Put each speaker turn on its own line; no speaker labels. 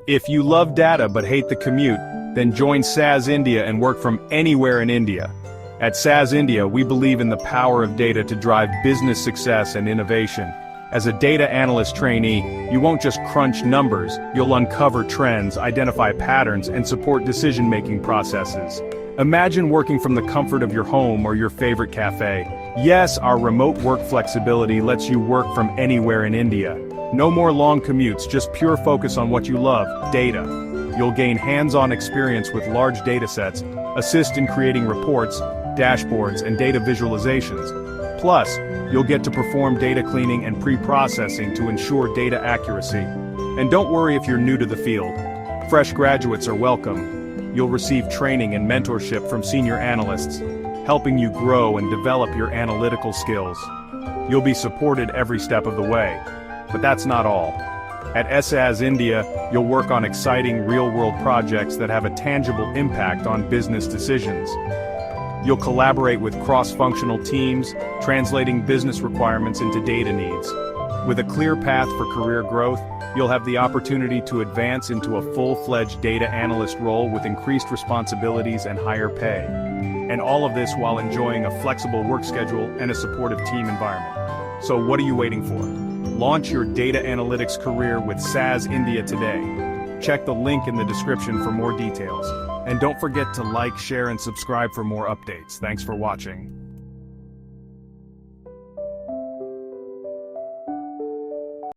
If you love data but hate the commute, then join SAZ India and work from anywhere in India. At SAZ India, we believe in the power of data to drive business success and innovation. As a data analyst trainee, you won't just crunch numbers, you'll uncover trends, identify patterns, and support decision-making processes. Imagine working from the comfort of your home or your favorite cafe. Yes, our remote work flexibility lets you work from anywhere in India. No more long commutes, just pure focus on what you love, data. You'll gain hands-on experience with large datasets, assist in creating reports, dashboards, and data visualizations. Plus, you'll get to perform data cleaning and pre-processing to ensure data accuracy. And don't worry if you're new to the field. Fresh graduates are welcome. You'll receive training and mentorship from senior analysts, helping you grow and develop your analytical skills. You'll be supported every step of the way. But that's not all. At SAZ India, you'll work on exciting real-world projects that have a tangible impact on business decisions. You'll collaborate with cross-functional teams, translating business requirements into data needs. With a clear path for career growth, you'll have the opportunity to advance into a full-fledged data analyst role with increased responsibilities and higher pay. And all of this while enjoying a flexible work schedule and a supportive team environment. So what are you waiting for? Launch your data analytics career with SAZ India today. Check the link in the description for more details. And don't forget to like, share, and subscribe for more updates. Thanks for watching.